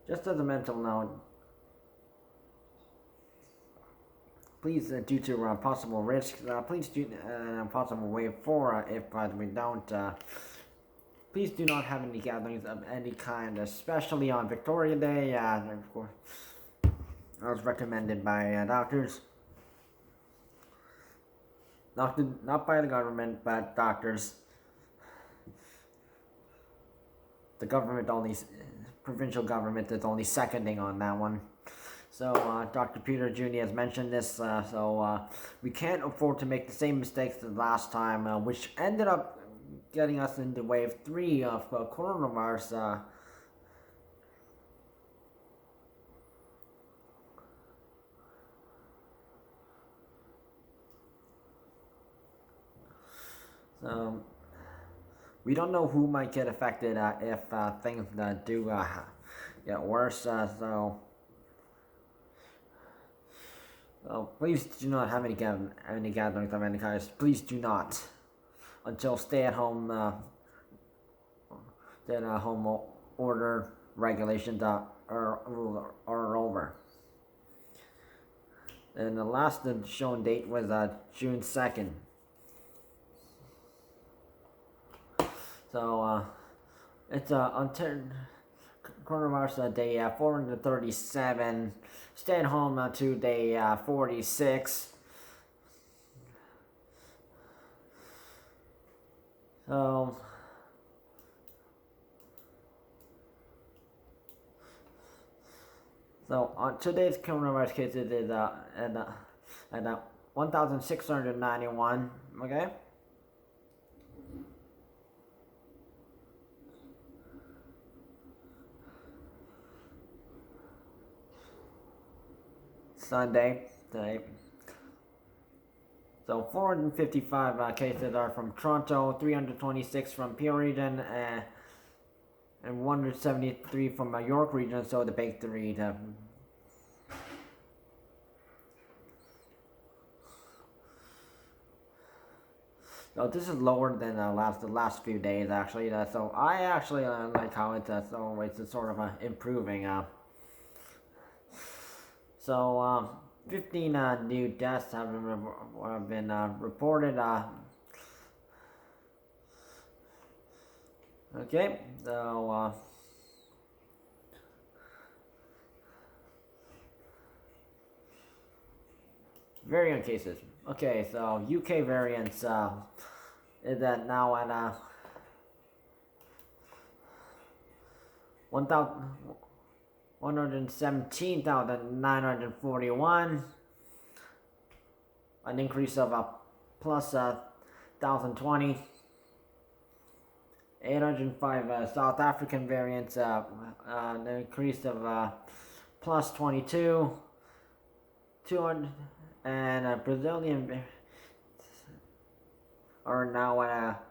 Just as a mental note, please, due to possible risks, please do possible wave 4 if we don't. Please do not have any gatherings of any kind, especially on Victoria Day. Of course, as recommended by doctors. Not by the government, but doctors. The government only, provincial government is only seconding on that one. So Dr. Peter Jr. has mentioned this, so we can't afford to make the same mistakes as last time, which ended up getting us into wave 3 of coronavirus. So we don't know who might get affected if things do get worse. So please do not have any gatherings of any kind. Please do not until stay-at-home order regulations are over. And the last shown date was June 2nd. So it's coronavirus day 437, stay at home to day 46. So on today's coronavirus cases is at 1,691. Okay. Sunday today. So 455 cases are from Toronto, 326 from Peel region, and 173 from York region. So the big three. So this is lower than the last few days actually. So I actually like how it's sort of improving. So 15 new deaths have been reported. Okay, so variant cases. Okay, so UK variants is at now at 117,941, an increase of plus 1,020. 805 South African variants, an increase of plus 22. 200 and Brazilian are now at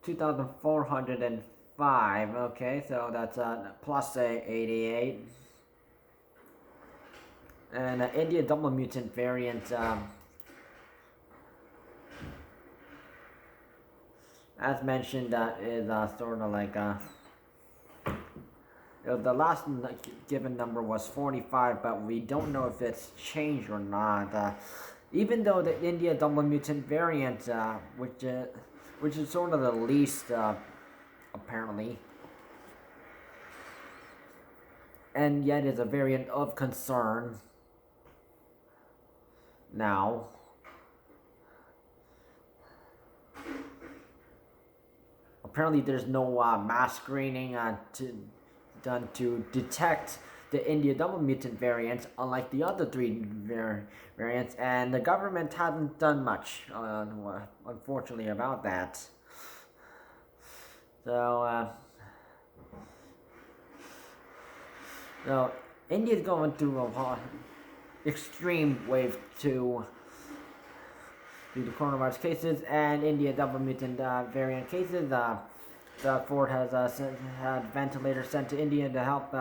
2,405. Okay, so that's plus 88. And India double-mutant variant, as mentioned, is sort of like the last given number was 45, but we don't know if it's changed or not. Even though the India double-mutant variant, which is sort of the least, apparently, and yet is a variant of concern now. Apparently there's no mass screening done to detect the India double-mutant variants, unlike the other three variants, and the government hasn't done much, unfortunately, about that. So, India's going through a extreme wave 2 due to coronavirus cases and India double-mutant variant cases. The Ford has had ventilators sent to India to help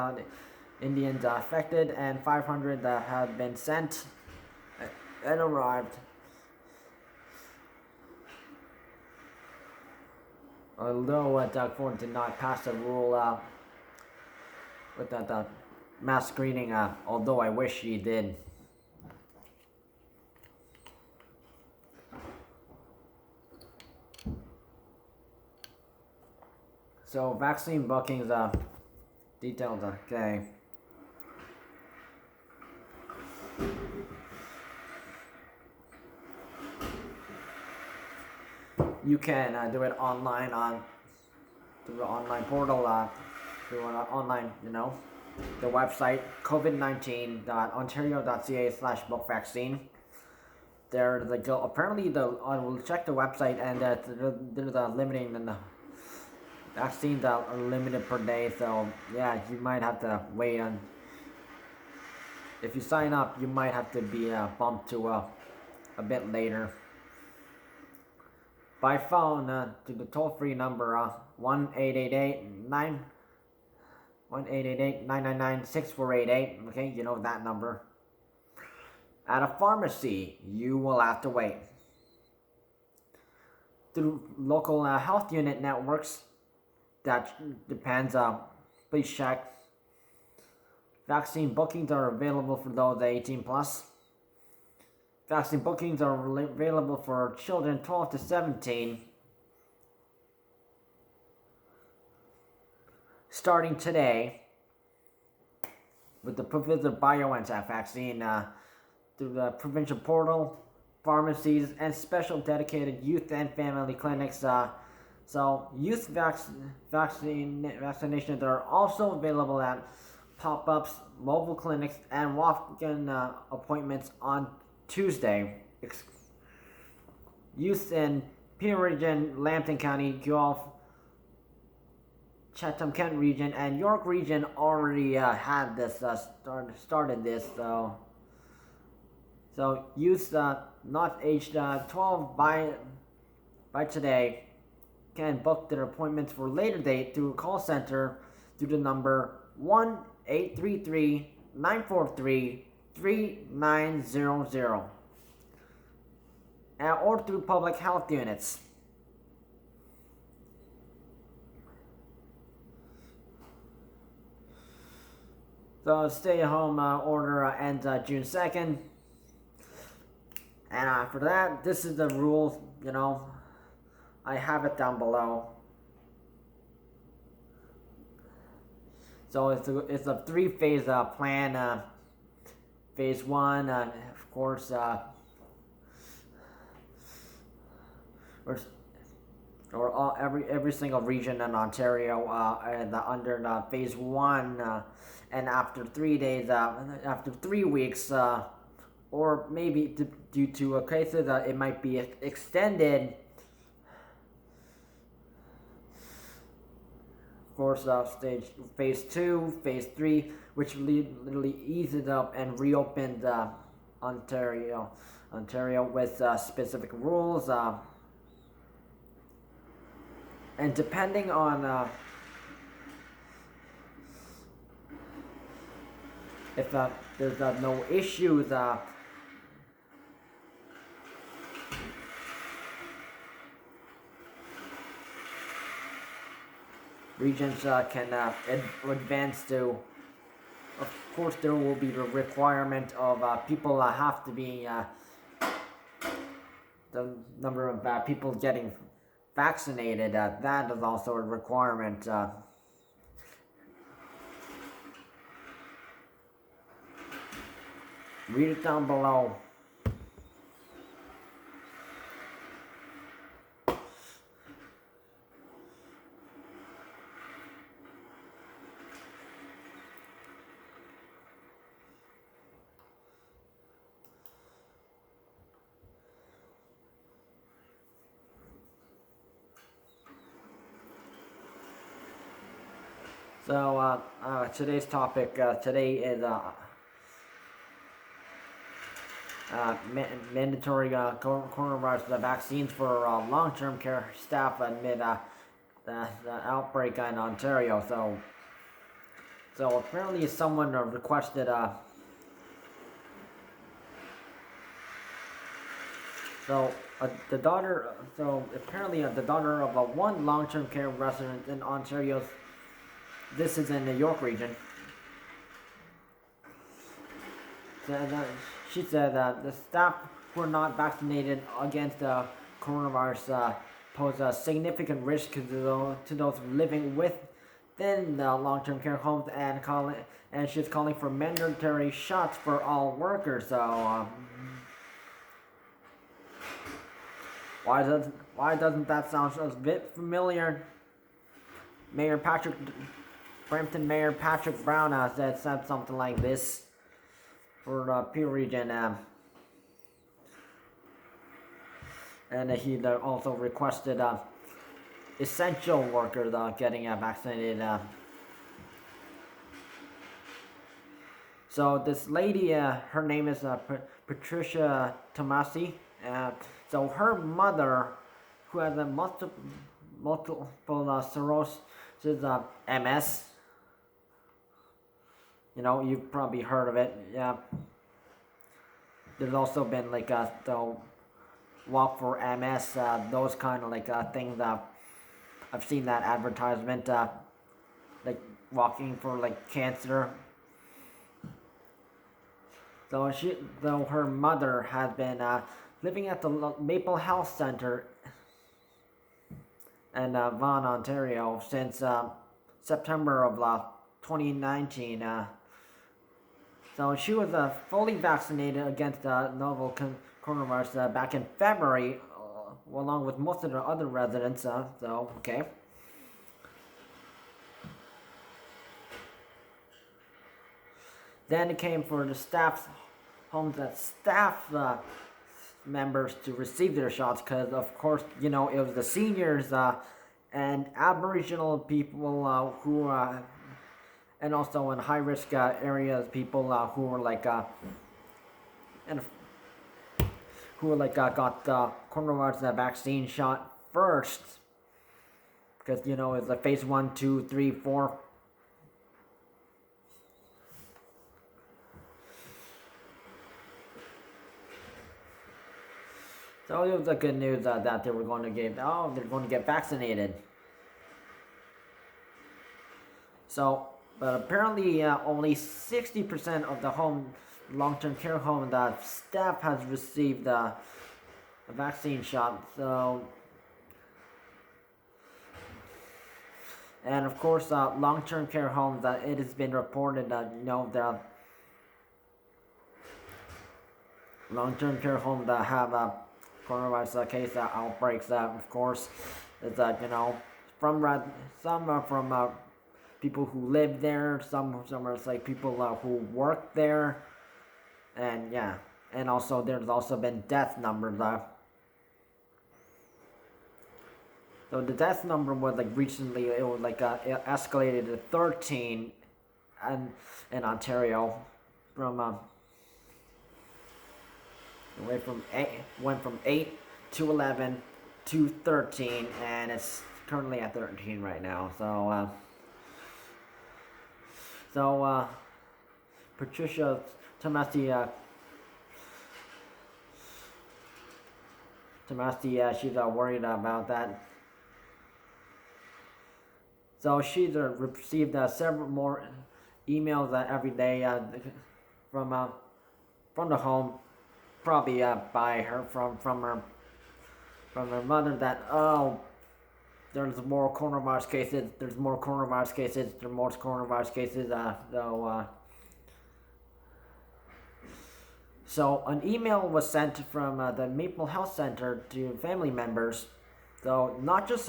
Indians affected, and 500 have been sent and arrived. Although Doug Ford did not pass a rule with the mass screening. Although I wish she did. So vaccine bookings details. Okay. You can do it online through the online portal, through an online, the website covid19.ontario.ca/bookvaccine. Apparently I will check the website, and there's a limiting, and the vaccines are limited per day. So yeah, you might have to wait on. If you sign up, you might have to be bumped to a bit later. By phone to the toll-free number 1-888-999-6488. Okay, you know that number. At a pharmacy, you will have to wait. Through local health unit networks, that depends. Please check. Vaccine bookings are available for those 18 plus. Vaccine bookings are available for children 12 to 17. Starting today, with the Pfizer BioNTech vaccine through the provincial portal, pharmacies, and special dedicated youth and family clinics. So youth vaccinations are also available at pop-ups, mobile clinics, and walk-in appointments on Tuesday. Youth in Peel Region, Lambton County, Guelph, Chatham-Kent region, and York region already had this started this. So youth not aged 12 by today can book their appointments for later date through a call center through the number 1-833-943-3900 or through public health units. So stay-at-home order ends June 2nd. And after that, this is the rules, I have it down below. So it's a three-phase plan. Phase 1, of course, every single region in Ontario under phase 1, and after 3 days, after 3 weeks, or maybe due to cases, it might be extended. Of course, phase 2, phase 3, which literally eases up and reopens Ontario with specific rules. And depending on if there's no issues, regions can advance to. Of course, there will be the requirement of people have to be the number of people getting vaccinated. That is also a requirement. Read it down below. So today's topic today is mandatory coronavirus vaccines for long-term care staff amid the outbreak in Ontario. So apparently someone requested the daughter. So apparently the daughter of one long-term care resident in Ontario. This is in the York region. said she said that the staff who are not vaccinated against the coronavirus pose a significant risk to those living within the long-term care homes, and she's calling for mandatory shots for all workers. So why doesn't that sound a bit familiar? Brampton Mayor Patrick Brown said something like this for the Peel region, and he also requested essential workers getting vaccinated. So this lady, her name is Patricia Tomasi. So her mother, who has a multiple sclerosis, MS. You know, you've probably heard of it. Yeah. There's also been like the walk for MS, those kind of like things. I've seen that advertisement, like walking for like cancer. So her mother has been living at the Maple Health Center in Vaughan, Ontario, since September of 2019. So she was fully vaccinated against novel coronavirus back in February, along with most of the other residents. So okay. Then it came for the staff members to receive their shots, because of course, you know, it was the seniors and Aboriginal people who and also in high risk areas, people who were like got the coronavirus vaccine shot first, because you know it's like phase 1, 2, 3, 4. So it was a good news that they were going to get vaccinated. So, but apparently only 60% of the long-term care home staff has received a vaccine shot. So, and of course, long-term care homes, it has been reported that the long-term care homes that have coronavirus case outbreaks, of course, is some are from people who live there, some are like people who work there, and yeah, and also there's also been death numbers. So the death number was like recently, it was like it escalated to 13, and in Ontario, from went from 8 to 11 to 13, and it's currently at 13 right now. So Patricia Tomasi, she's worried about that. So she's received several more emails every day from the home, probably by her from her mother, that there's more coronavirus cases. So an email was sent from the Maple Health Center to family members. So not just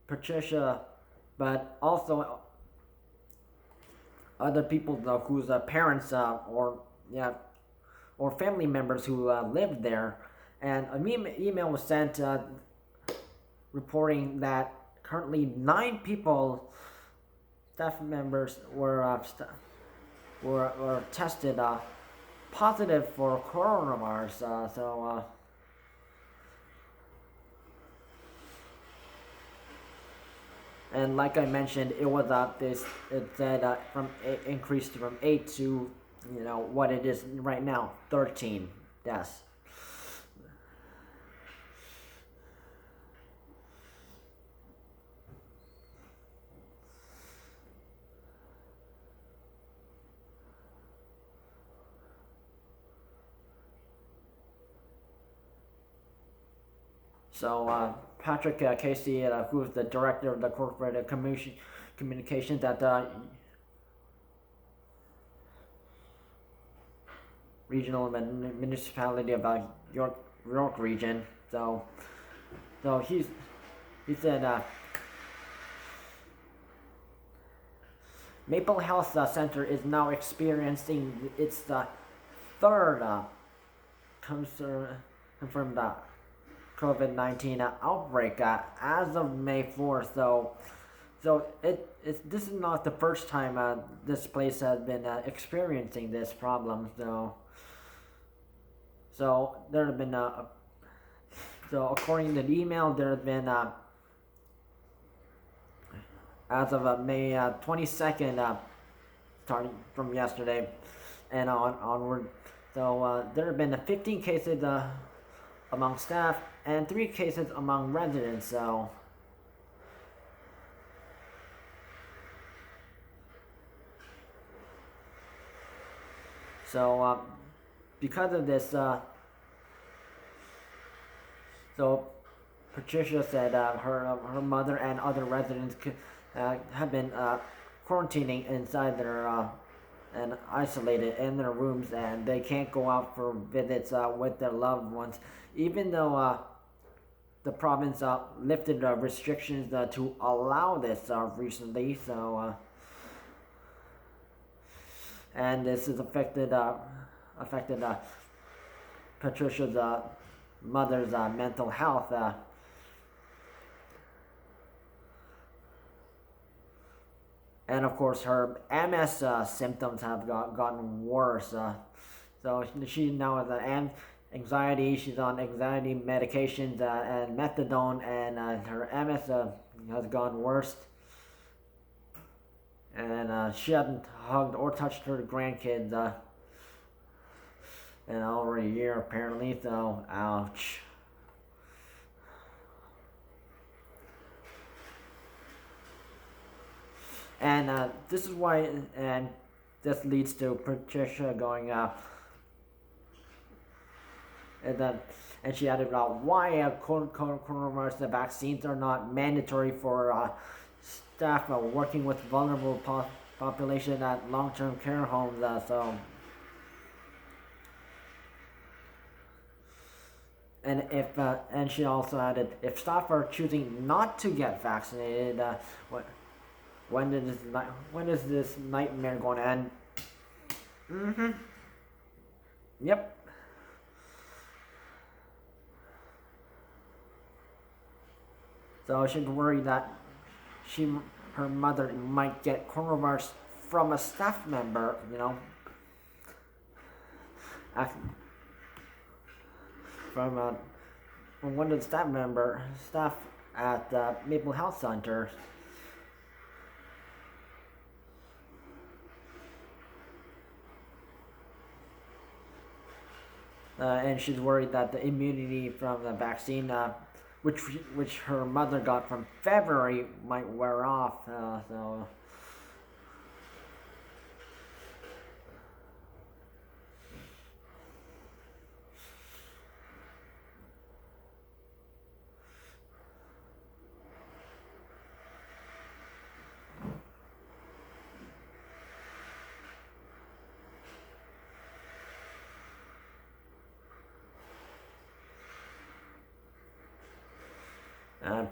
Patricia, but also other people whose parents or family members who lived there. And an email was sent reporting that currently 9 people, staff members, were tested positive for coronavirus. And like I mentioned, it was it said increased from 8 to what it is right now, 13 deaths. So Patrick Casey, who is the director of the corporate communications at the regional municipality of York region. So he said Maple Health Center is now experiencing its third confirmed COVID-19 outbreak as of May 4th. This is not the first time this place has been experiencing this problem. So there have been so according to the email, there have been as of May 22nd, starting from yesterday and onward. So there have been 15 cases among staff and 3 cases among residents. So because of this, so Patricia said her mother and other residents have been quarantining inside their and isolated in their rooms, and they can't go out for visits with their loved ones, even though the province lifted restrictions to allow this recently. And this has affected Patricia's mother's mental health. And of course, her MS symptoms have gotten worse. So she now has anxiety. She's on anxiety medications and methadone, and her MS has gone worse. And she hasn't hugged or touched her grandkids in over a year, apparently. So, ouch. And this is why, and this leads to Patricia going and she added why coronavirus vaccines are not mandatory for staff working with vulnerable population at long-term care homes. And she also added, if staff are choosing not to get vaccinated, when is this nightmare going to end? Yep. So she's worried that her mother might get coronavirus from a staff member, from one of the staff at Maple Health Center. And she's worried that the immunity from the vaccine, which her mother got from February, might wear off.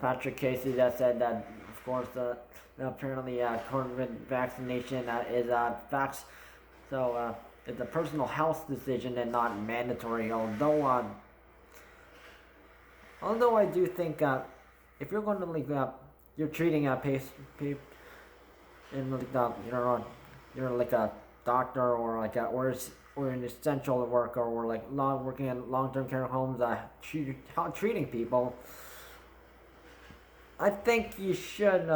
Patrick Casey that said that, of course, apparently COVID vaccination is it's a personal health decision and not mandatory. Although I do think if you're going to you're treating a patient, and you're like a doctor or or an essential worker or working in long-term care homes, treating people. I think you should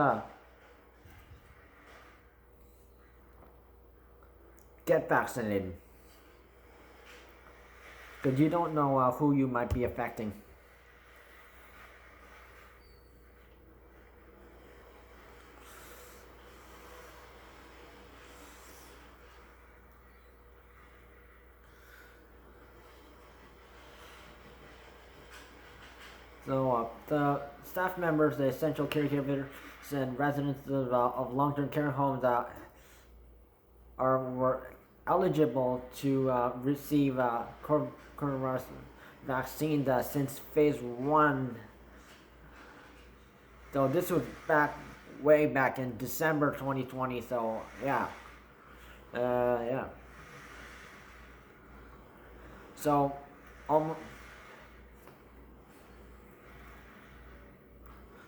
get vaccinated, because you don't know who you might be affecting. So the staff members, the essential caregivers, and residents of long-term care homes were eligible to receive coronavirus vaccine since phase 1. So this was way back in December 2020. So yeah, yeah. So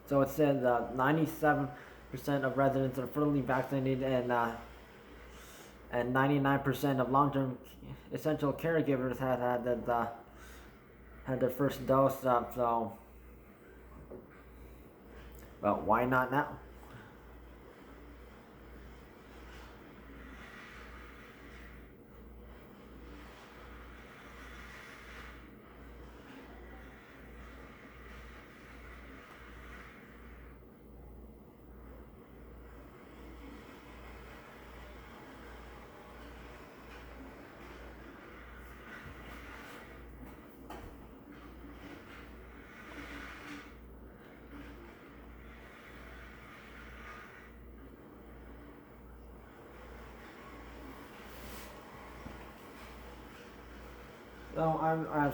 so it says 97% of residents are fully vaccinated, and 99% of long-term essential caregivers had their first dose. So, well, why not now?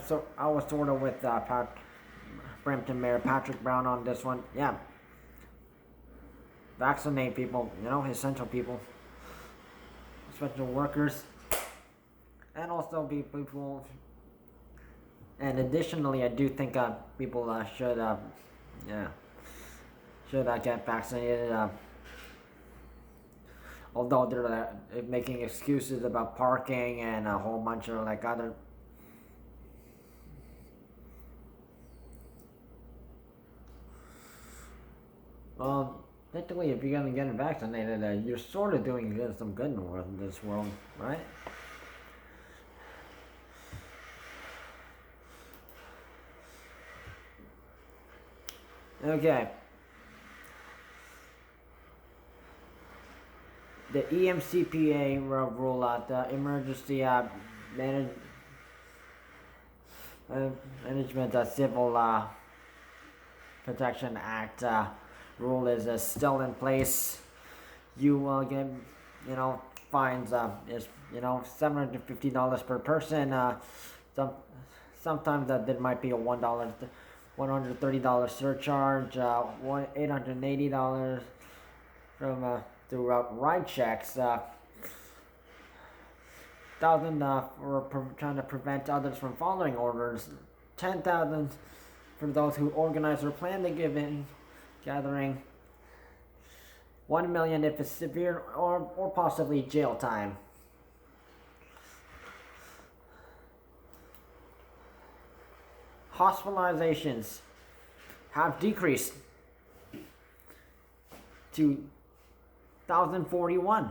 So I was sort of with Brampton Mayor Patrick Brown on this one. Yeah, vaccinate people. Essential people, essential workers, and also people. And additionally, I do think people should get vaccinated. Although they're making excuses about parking and a whole bunch of other. Technically, if you're gonna get vaccinated, you're sort of doing some good in this world, right? Okay. The EMCPA rule out the Emergency Management Civil Protection Act rule is still in place. You will get, fines is $750 per person. Sometimes there might be a $130 surcharge, $880 from throughout ride checks. $1,000 for trying to prevent others from following orders. $10,000 for those who organize or plan the gathering. $1 million if it's severe or possibly jail time. Hospitalizations have decreased to 1,041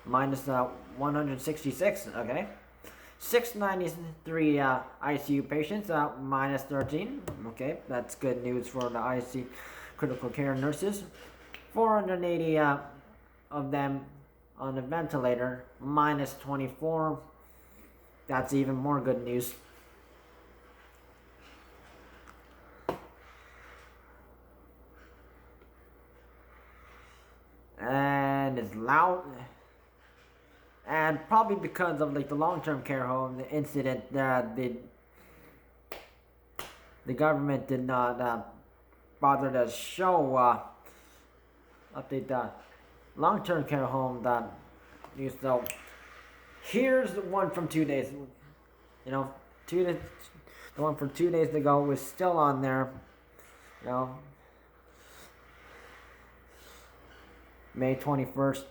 minus 166. Okay, 693 ICU patients minus 13. Okay, that's good news for the ICU critical care nurses. 480 of them on a ventilator minus 24. That's even more good news. And it's loud. And probably because of the long-term care home, the incident that the government did not bother to show update the long-term care home that news. So here's the one from 2 days. The one from 2 days ago was still on there. May 21st.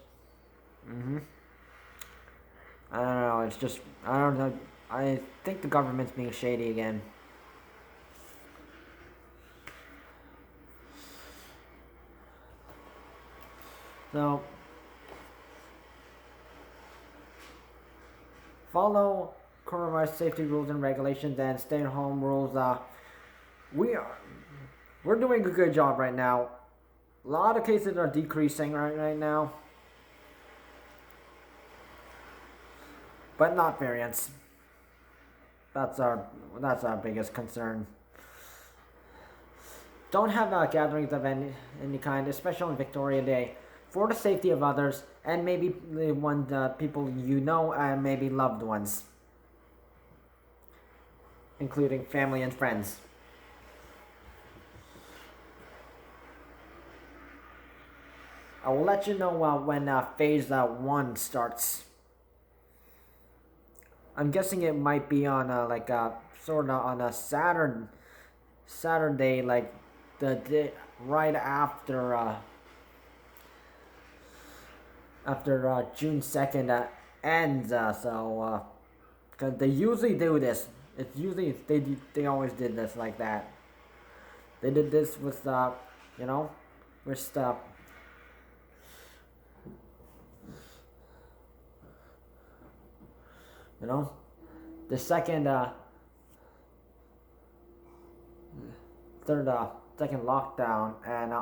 I don't know. It's just, I don't know. I think the government's being shady again. So follow coronavirus safety rules and regulations and stay-at-home rules. We're doing a good job right now. A lot of cases are decreasing right now, but not variants. That's our biggest concern. Don't have gatherings of any kind, especially on Victoria Day, for the safety of others and maybe people you know and maybe loved ones, including family and friends. I will let you know when phase 1 starts. I'm guessing it might be on sort of on a Saturday, like the day right after June 2nd ends. Cause they usually do this. It's usually they always did this like that. They did this with with the second second lockdown, and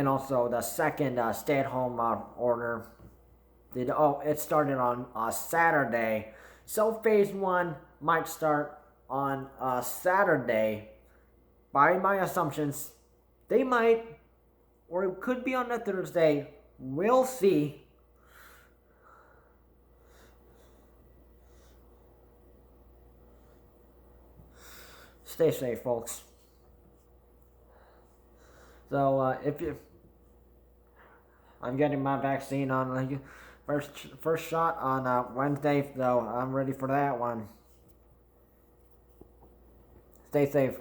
also the second stay-at-home order. It started on Saturday, so phase 1 might start on Saturday. By my assumptions, they might, or it could be on a Thursday. We'll see. Stay safe, folks. So I'm getting my vaccine on first shot on Wednesday, so I'm ready for that one. Stay safe.